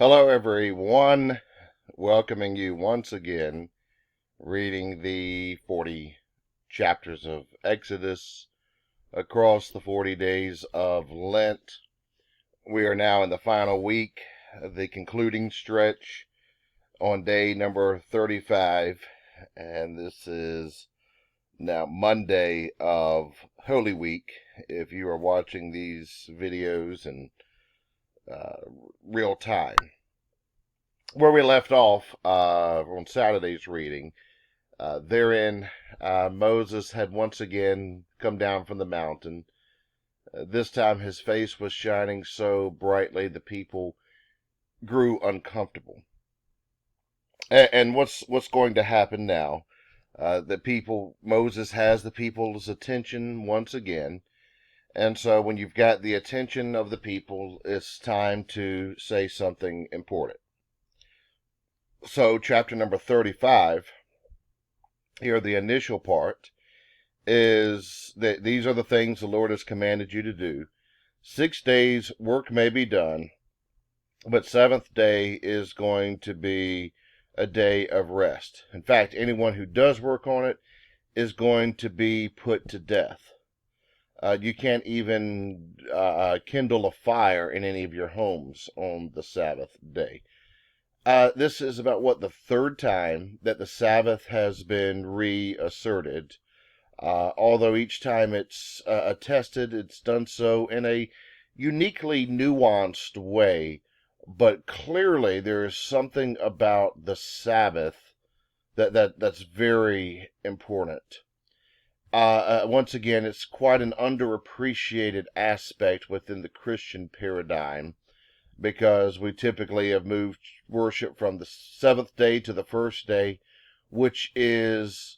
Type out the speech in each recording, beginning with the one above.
Hello, everyone. Welcoming you once again, reading the 40 chapters of Exodus across the 40 days of Lent. We are now in the final week, the concluding stretch on day number 35, and this is now Monday of Holy Week. If you are watching these videos in real time, where we left off on Saturday's reading, therein Moses had once again come down from the mountain. This time his face was shining so brightly the people grew uncomfortable. And what's going to happen now? Moses has the people's attention once again. And so when you've got the attention of the people, it's time to say something important. So, chapter number 35, here, the initial part, is that these are the things the Lord has commanded you to do. 6 days work may be done, but seventh day is going to be a day of rest. In fact, anyone who does work on it is going to be put to death. You can't even kindle a fire in any of your homes on the Sabbath day. This is about the third time that the Sabbath has been reasserted. Although each time it's attested, it's done so in a uniquely nuanced way. But clearly there is something about the Sabbath that's very important. Once again, it's quite an underappreciated aspect within the Christian paradigm, because we typically have moved worship from the seventh day to the first day, which is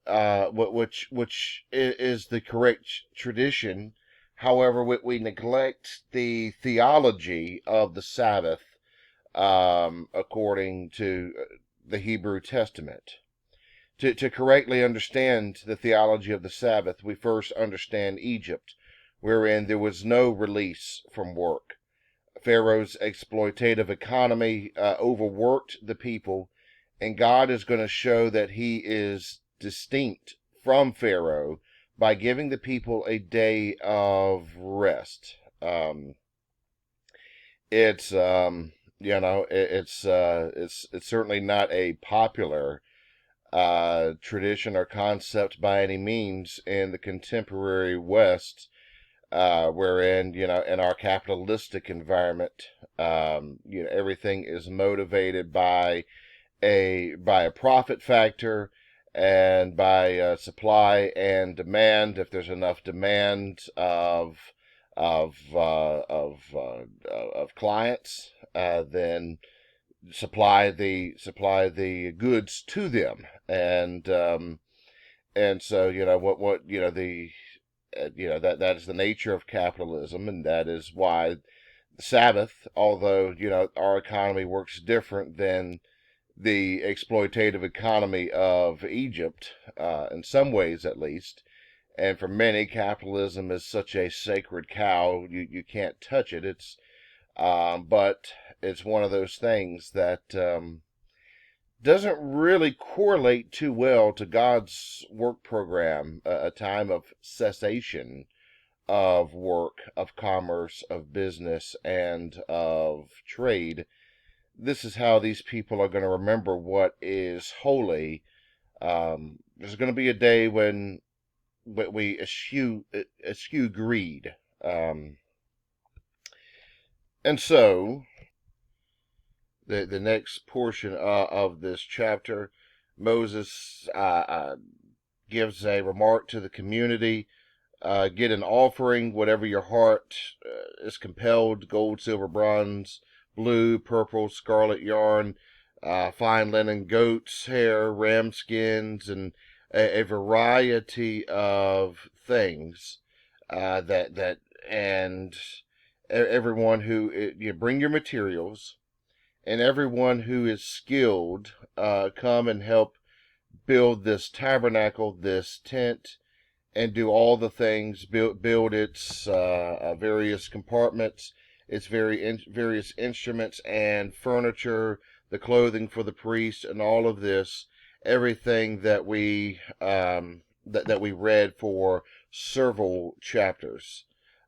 which is the correct tradition. However, we neglect the theology of the Sabbath according to the Hebrew Testament. To correctly understand the theology of the Sabbath, we first understand Egypt, wherein there was no release from work. Pharaoh's exploitative economy overworked the people, and God is going to show that he is distinct from Pharaoh by giving the people a day of rest. It's it's certainly not a popular tradition or concept by any means in the contemporary West, wherein, in our capitalistic environment, everything is motivated by a profit factor and by supply and demand. If there's enough demand of clients, then supply the goods to them, and so that is the nature of capitalism, and that is why the Sabbath, although our economy works different than the exploitative economy of Egypt, in some ways at least, and for many, capitalism is such a sacred cow, you can't touch it. But it's one of those things that doesn't really correlate too well to God's work program, a time of cessation of work, of commerce, of business, and of trade. This is how these people are going to remember what is holy. There's going to be a day when we eschew greed. And so, the next portion of this chapter, Moses gives a remark to the community. Get an offering, whatever your heart is compelled: gold, silver, bronze, blue, purple, scarlet yarn, fine linen, goat's hair, ram skins, and a variety of things and everyone who, you bring your materials, and everyone who is skilled come and help build this tabernacle, this tent, and do all the things, build its various compartments, its various instruments and furniture, the clothing for the priest, and all of this, everything that we read for several chapters.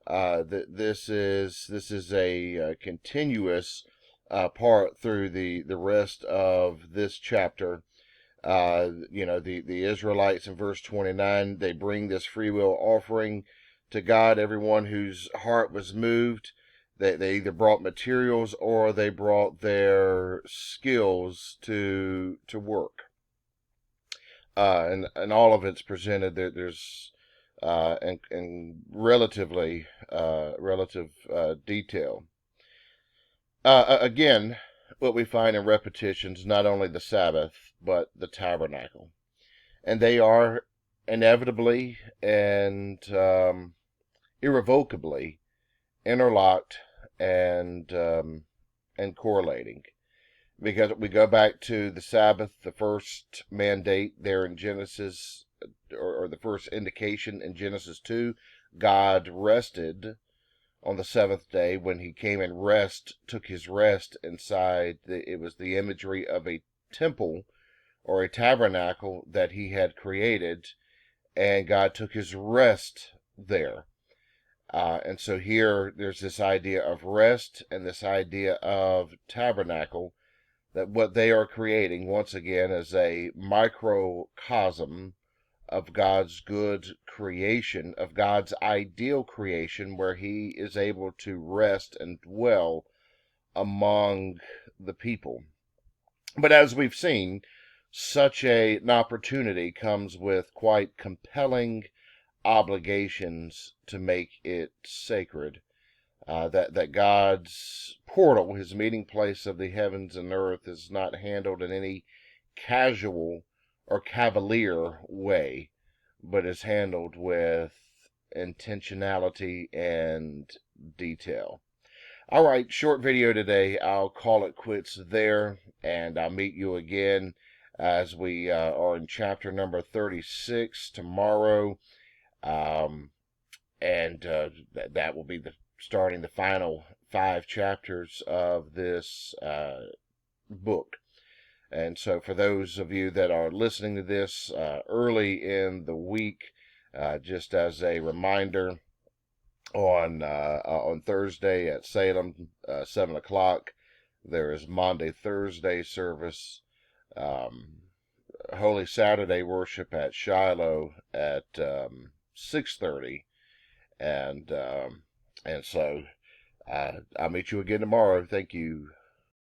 This is a continuous part through the rest of this chapter. The Israelites in verse 29, they bring this free will offering to God. Everyone whose heart was moved, they either brought materials or they brought their skills to work. And all of it's presented. There's in relative detail. Again, what we find in repetitions, not only the Sabbath, but the tabernacle. And they are inevitably and irrevocably interlocked and correlating. Because we go back to the Sabbath, the first mandate there in Genesis, or the first indication in Genesis 2, God rested on the seventh day. When he came and took his rest inside, it was the imagery of a temple or a tabernacle that he had created, and God took his rest there. And so here there's this idea of rest and this idea of tabernacle, that what they are creating once again is a microcosm of God's good creation, of God's ideal creation, where he is able to rest and dwell among the people. But as we've seen, such an opportunity comes with quite compelling obligations to make it sacred. That God's portal, his meeting place of the heavens and earth, is not handled in any casual or cavalier way, but is handled with intentionality and detail. All right, short video today. I'll call it quits there, and I'll meet you again as we are in chapter number 36 tomorrow. And that will be starting the final 5 chapters of this book. And so for those of you that are listening to this early in the week, just as a reminder, on Thursday at Salem, 7 o'clock, there is Maundy Thursday service, Holy Saturday worship at Shiloh at 6:30, and so I'll meet you again tomorrow. Thank you.